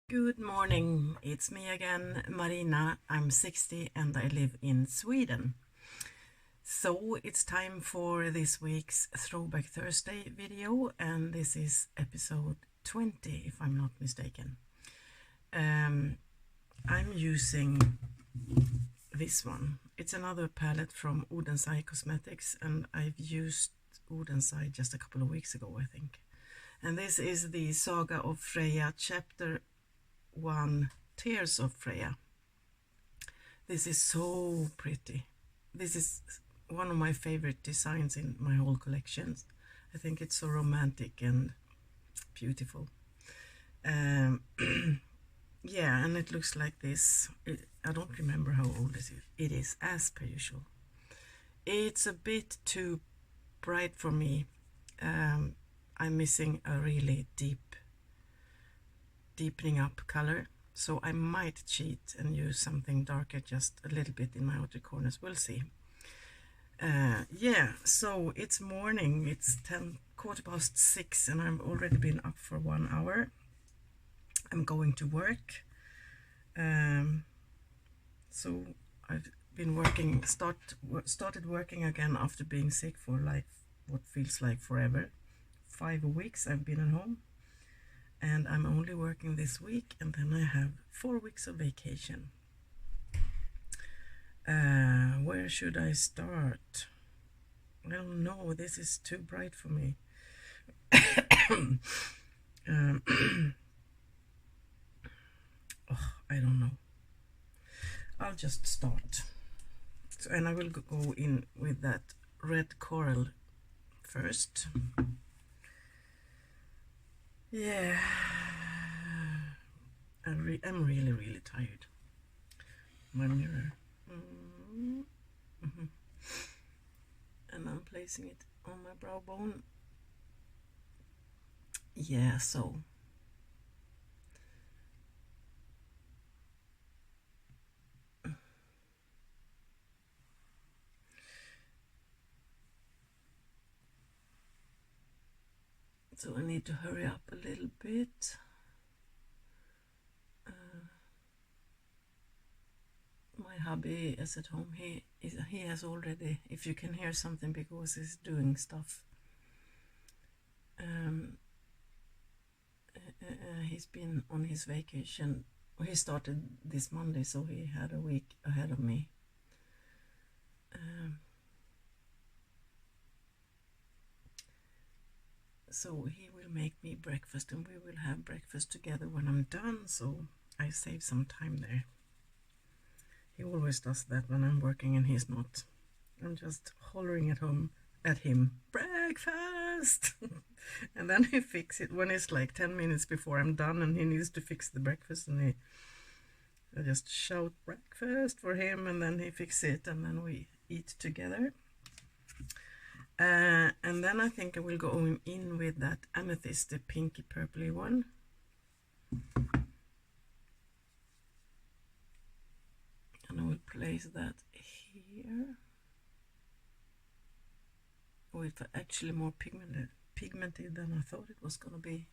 Good morning, it's me again, Marina. I'm 60 and I live in Sweden. So it's time for this week's Throwback Thursday video, and this is episode 20 if I'm not mistaken. I'm using this one. It's another palette from Oden Cosmetics, and I've used Oden just a couple of weeks ago, I think. And this is the Saga of Freja chapter 1, Tears of Freja. This is so pretty. This is one of my favorite designs in my whole collection. I think it's so romantic and beautiful. Yeah, and it looks like this. I don't remember how old it is, as per usual. It's a bit too bright for me. I'm missing a really deepening up color, so I might cheat and use something darker just a little bit in my outer corners. We'll see. Yeah, so it's morning. It's 6:15 and I've already been up for 1 hour. I'm going to work. So I've been working, started working again after being sick for like what feels like forever. 5 weeks I've been at home, and I'm only working this week, and then I have 4 weeks of vacation. Where should I start? I don't know, this is too bright for me. I don't know. I'll just start. So, and I will go in with that red coral first. Yeah, I'm really tired. My mirror. And I'm placing it on my brow bone. Yeah, so I need to hurry up a little bit. My hubby is at home. He has already, if you can hear something, because he's doing stuff. He's been on his vacation. He started this Monday, so he had a week ahead of me. So he will make me breakfast, and we will have breakfast together when I'm done, so I save some time there. He always does that when I'm working and he's not. I'm just hollering at him, breakfast! And then he fixes it when it's like 10 minutes before I'm done and he needs to fix the breakfast, and I just shout breakfast for him, and then he fixes it, and then we eat together. And then I think I will go in with that amethyst, the pinky purpley one. And I will place that here. Oh, it's actually more pigmented than I thought it was gonna be.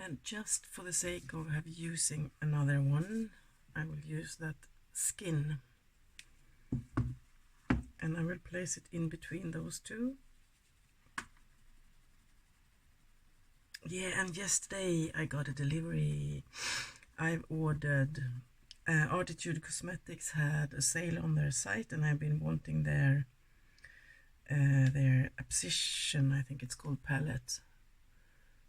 And just for the sake of using another one, I will use that skin, and I will place it in between those two. Yeah, and yesterday I got a delivery. I've ordered Artitude Cosmetics had a sale on their site, and I've been wanting their Obsession, I think it's called, palette.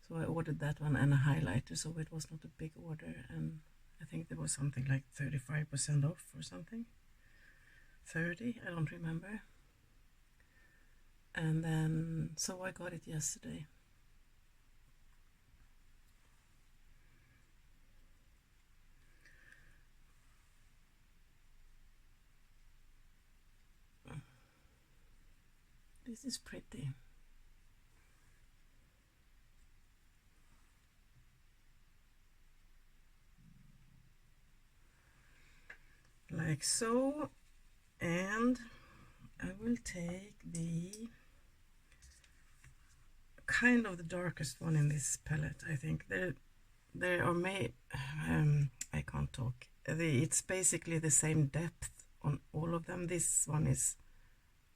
So I ordered that one and a highlighter, so it was not a big order, and I think there was something like 35% off or something. 30, I don't remember. And then, so I got it yesterday. This is pretty. Like so. And I will take the kind of the darkest one in this palette. I think they are made, I can't talk. It's basically the same depth on all of them. This one is,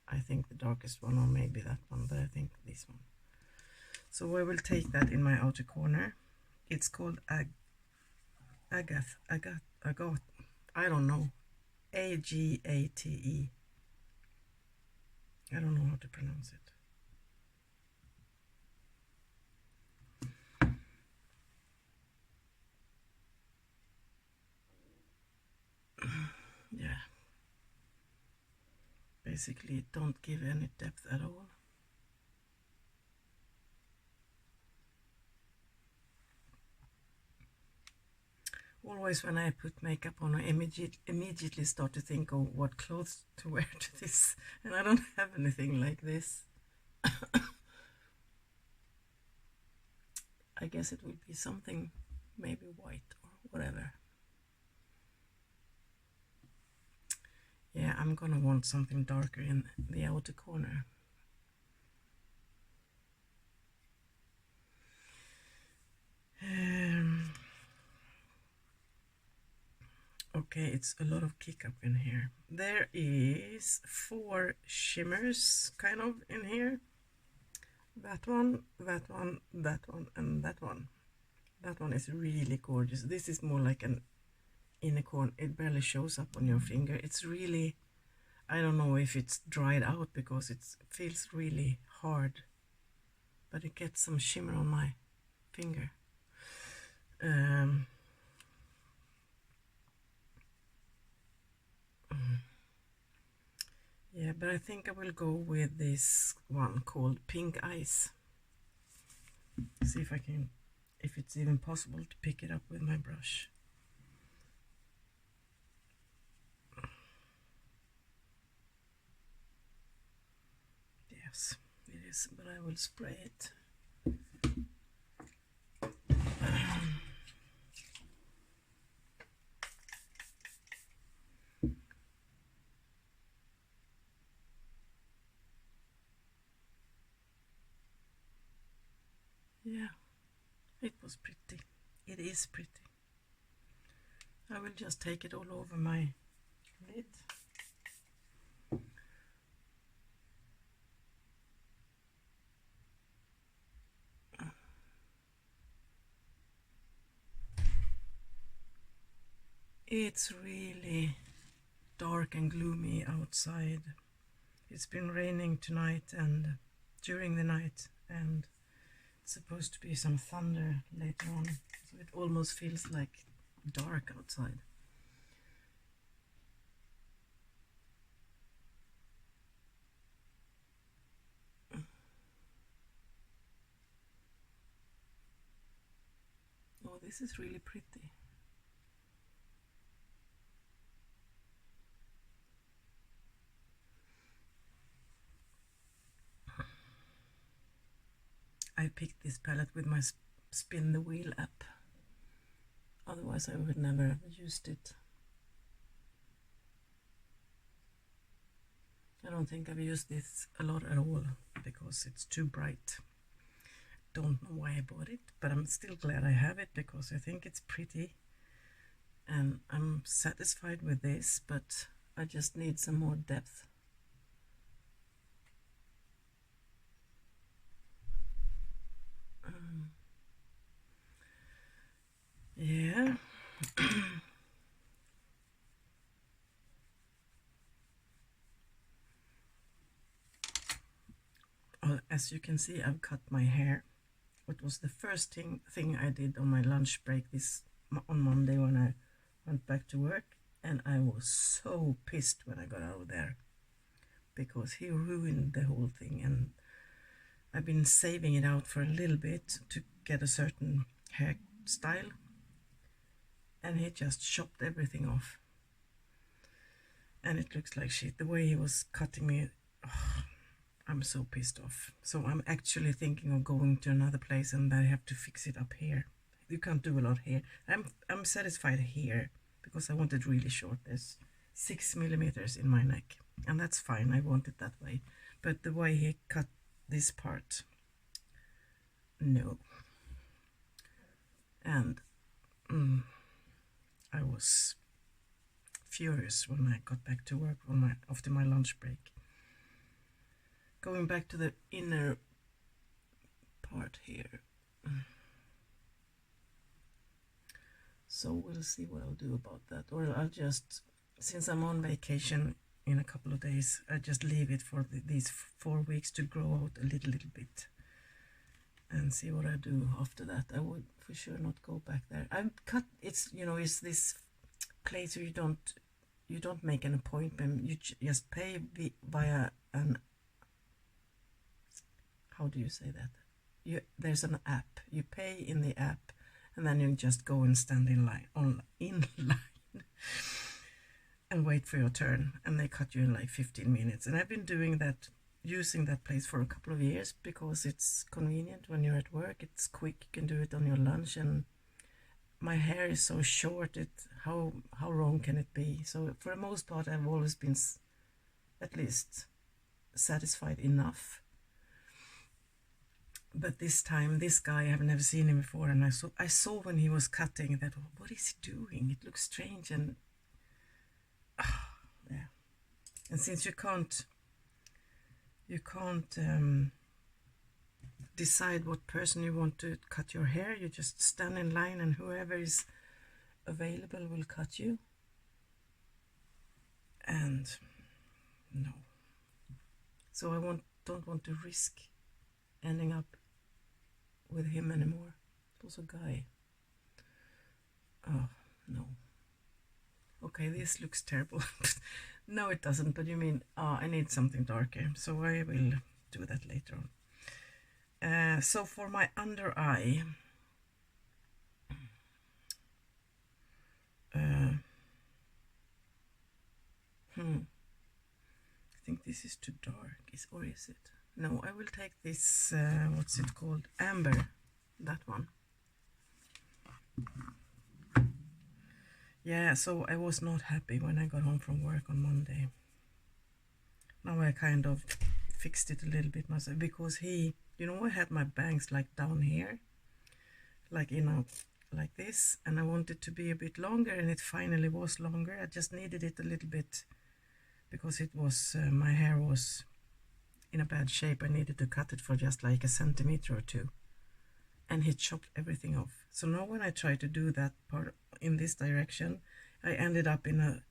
I think, the darkest one, or maybe that one, but I think this one. So I will take that in my outer corner. It's called Agathe, I don't know, Agate. I don't know how to pronounce it. Yeah, basically don't give any depth at all. Always when I put makeup on, I immediately start to think of what clothes to wear to this, and I don't have anything like this. I guess it will be something maybe white or whatever. Yeah, I'm gonna want something darker in the outer corner. Okay, it's a lot of kick up in here. There is 4 shimmers kind of in here. That one, that one, that one, and that one. That one is really gorgeous. This is more like an inner corner. It barely shows up on your finger. It's really, I don't know if it's dried out because it feels really hard, but it gets some shimmer on my finger. Yeah, but I think I will go with this one called Pink Ice. See if I can, if it's even possible to pick it up with my brush. Yes, it is, but I will spray it. Yeah, it was pretty. It is pretty. I will just take it all over my lid. It's really dark and gloomy outside. It's been raining tonight and during the night, and it's supposed to be some thunder later on, so it almost feels like dark outside. Oh, this is really pretty. I picked this palette with my spin the wheel app. Otherwise I would never have used it. I don't think I've used this a lot at all because it's too bright. Don't know why I bought it, but I'm still glad I have it because I think it's pretty and I'm satisfied with this, but I just need some more depth. Yeah. As you can see, I've cut my hair. What was the first thing I did on my lunch break on Monday when I went back to work, and I was so pissed when I got out of there because he ruined the whole thing, and I've been saving it out for a little bit to get a certain hairstyle, and he just chopped everything off and it looks like shit. The way he was cutting me, oh, I'm so pissed off. So I'm actually thinking of going to another place, and I have to fix it up here. You can't do a lot here. I'm satisfied here because I want it really short. There's 6 millimeters in my neck, and that's fine. I want it that way, but the way he cut this part, no. And I was furious when I got back to work after my lunch break. Going back to the inner part here. So we'll see what I'll do about that. Or I'll just, since I'm on vacation in a couple of days, I just leave it for these 4 weeks to grow out a little bit. And see what I do after that. I would for sure not go back there. I've cut, it's, you know, it's this place where you don't make an appointment. You just pay via an, how do you say that? There's an app. You pay in the app, and then you just go and stand in line and wait for your turn, and they cut you in like 15 minutes. And I've been doing that, using that place for a couple of years because it's convenient when you're at work. It's quick, you can do it on your lunch, and my hair is so short, how wrong can it be? So for the most part I've always been at least satisfied enough. But this time, this guy, I've never seen him before, and I saw when he was cutting that, what is he doing? It looks strange. And yeah, and since you can't decide what person you want to cut your hair, you just stand in line, and whoever is available will cut you. And no, so I don't want to risk ending up with him anymore. It was a guy. Oh no. Okay, this looks terrible. No, it doesn't, but you mean, I need something darker, so I will do that later on. So for my under eye, I think this is too dark, or is it? No, I will take this, what's it called? Amber, that one. Yeah, so I was not happy when I got home from work on Monday. Now I kind of fixed it a little bit myself, because I had my bangs like down here, like, like this, and I wanted to be a bit longer, and it finally was longer. I just needed it a little bit because it was, my hair was in a bad shape. I needed to cut it for just like a centimeter or two, and he chopped everything off. So now when I try to do that part in this direction, I ended up in a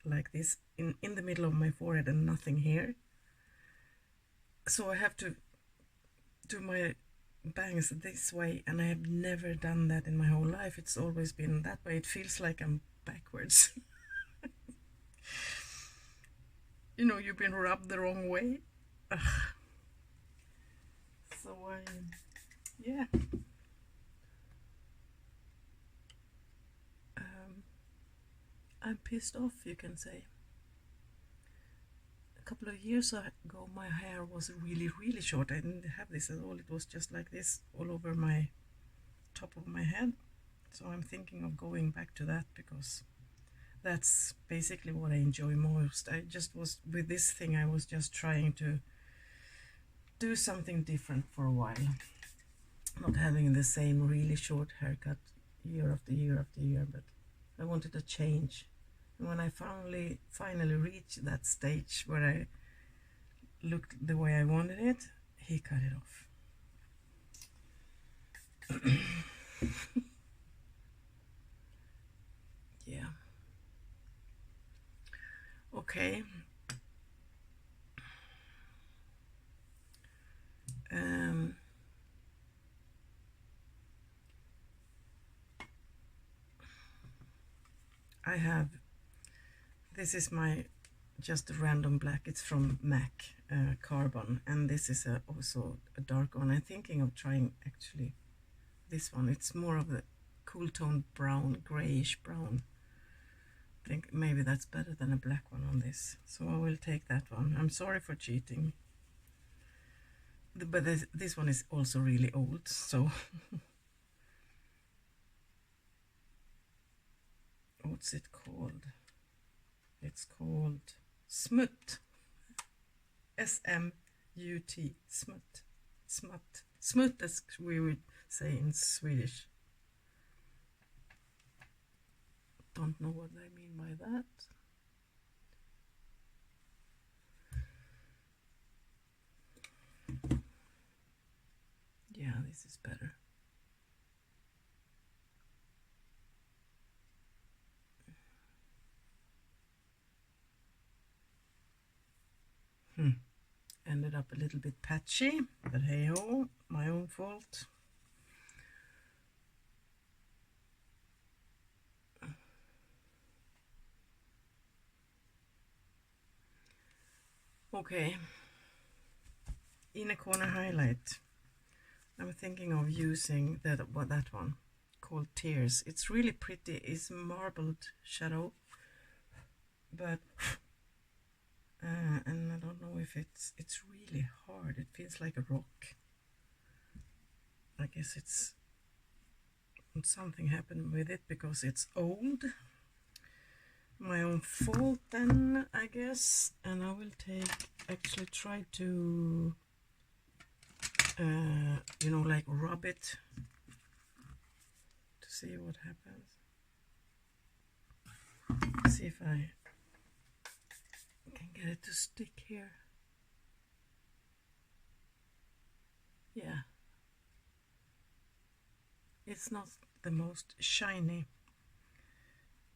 like this in the middle of my forehead and nothing here. So I have to do my bangs this way, and I have never done that in my whole life. It's always been that way. It feels like I'm backwards. You've been rubbed the wrong way. Ugh. So yeah. I'm pissed off, you can say. A couple of years ago, my hair was really, really short. I didn't have this at all. It was just like this all over my top of my head. So I'm thinking of going back to that, because that's basically what I enjoy most. I just was, with this thing, I was just trying to do something different for a while. Not having the same really short haircut year after year after year, but I wanted a change. And when I finally reached that stage where I looked the way I wanted it, he cut it off. Yeah. Okay. I have, this is my just a random black. It's from MAC Carbon, and this is also a dark one. I'm thinking of trying actually this one. It's more of a cool tone brown, grayish brown. I think maybe that's better than a black one on this, so I will take that one. I'm sorry for cheating, but this one is also really old, so what's it called? It's called Smut. S-M-U-T. Smut. Smut. Smut, as we would say in Swedish. Don't know what I mean by that. Yeah, this is better. Ended up a little bit patchy, but hey ho, my own fault. Okay, inner corner highlight. I'm thinking of using that one called Tears. It's really pretty. It's marbled shadow, but and I don't know if it's really hard. It feels like a rock. I guess it's something happened with it because it's old. My own fault then, I guess. And I will actually try to you know, like rub it to see what happens. See if I can get it to stick here. Yeah, it's not the most shiny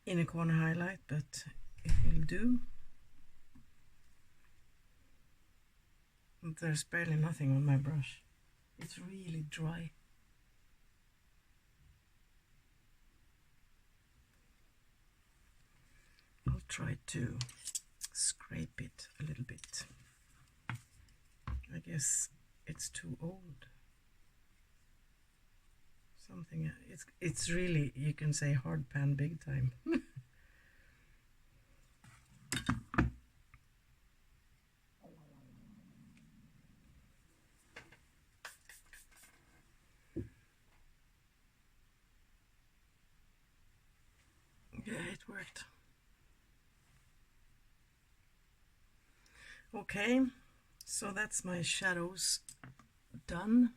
inner corner highlight, but it will do. There's barely nothing on my brush. It's really dry. I'll try to scrape it a little bit. I guess it's too old. Something, it's really, you can say, hard pan big time. Yeah, it worked. Okay, so that's my shadows done.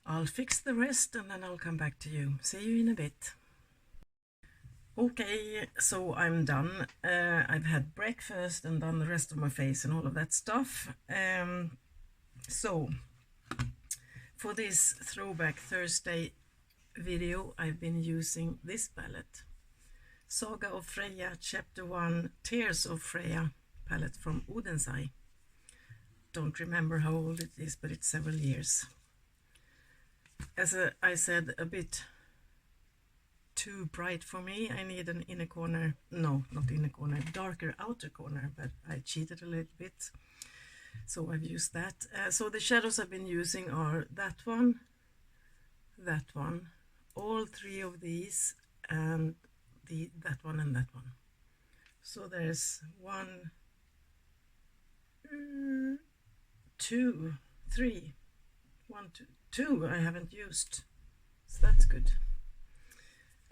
I'll fix the rest and then I'll come back to you. See you in a bit. Okay, so I'm done. I've had breakfast and done the rest of my face and all of that stuff. So for this Throwback Thursday video, I've been using this palette, Saga of Freja Chapter 1 Tears of Freja palette from Oden's Eye. Don't remember how old it is, but it's several years. As I said, a bit too bright for me. I need an inner corner, no, not inner corner, darker outer corner, but I cheated a little bit, so I've used that. So the shadows I've been using are that one, all three of these, and that one and that one. So there's 1, 2, 3, 1, 2, 2 I haven't used, so that's good.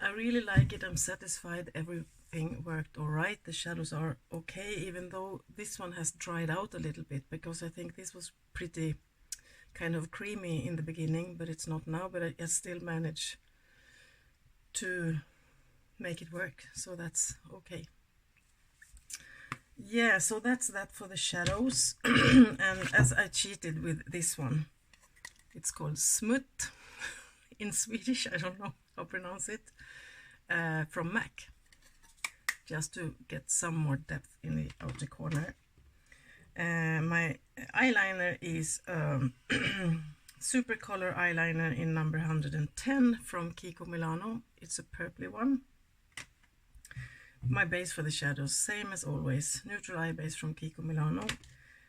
I really like it. I'm satisfied. Everything worked all right. The shadows are okay, even though this one has dried out a little bit, because I think this was pretty kind of creamy in the beginning, but it's not now. But I still managed to make it work, so that's okay. Yeah, so that's that for the shadows. And as I cheated with this one, it's called Smut in Swedish, I don't know how to pronounce it, from MAC, just to get some more depth in the outer corner. My eyeliner is Super Color eyeliner in number 110 from Kiko Milano. It's a purpley one. My base for the shadows, same as always, neutral eye base from Kiko Milano.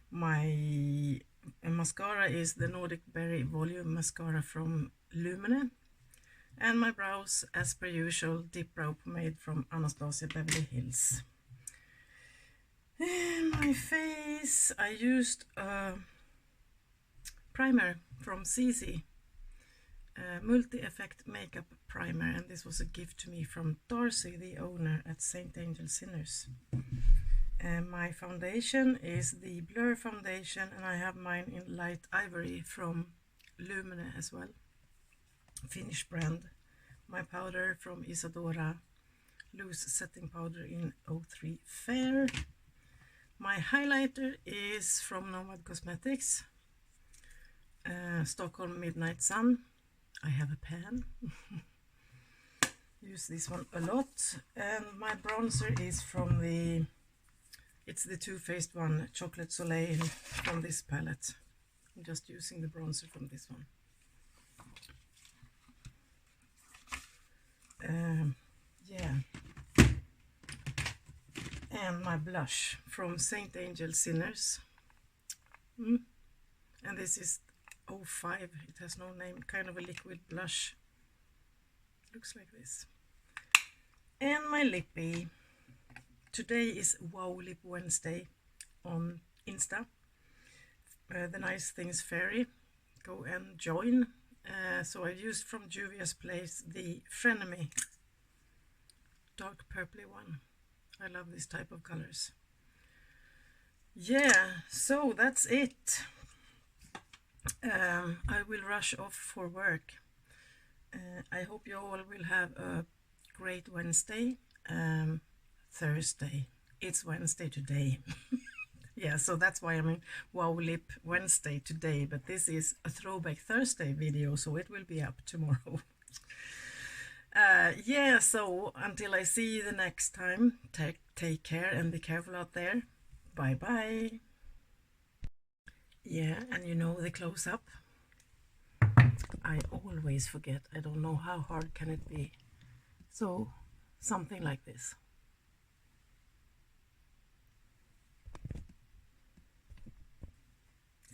My mascara is the Nordic Berry Volume Mascara from Lumene. And my brows, as per usual, Dip Brow Pomade from Anastasia Beverly Hills. And my face, I used a primer from CC, multi-effect makeup primer, and this was a gift to me from Darcy, the owner at Saint Angel Sinners. And my foundation is the Blur foundation, and I have mine in light ivory from Lumene as well, Finnish brand. My powder from Isadora, loose setting powder in 03 Fair. My highlighter is from Nomad Cosmetics, Stockholm Midnight Sun. I have a pan. Use this one a lot. And my bronzer is from it's the Too Faced one, Chocolate Soleil, from this palette. I'm just using the bronzer from this one. Yeah. And my blush from Saint Angel Sinners. And this is 05. It has no name, kind of a liquid blush. Looks like this. And my lippy. Today is Wow Lip Wednesday on Insta. The Nice Things Fairy. Go and join. So I used from Juvia's Place the Frenemy dark purpley one. I love this type of colors. Yeah, so that's it. I will rush off for work. I hope you all will have a great Wednesday. Thursday. It's Wednesday today. Yeah, so that's why I'm in Wow Lip Wednesday today, but this is a Throwback Thursday video, so it will be up tomorrow. Yeah, so until I see you the next time, take care and be careful out there. Bye bye. Yeah, and you know the close-up, I always forget. I don't know how hard can it be. So something like this.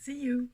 See you.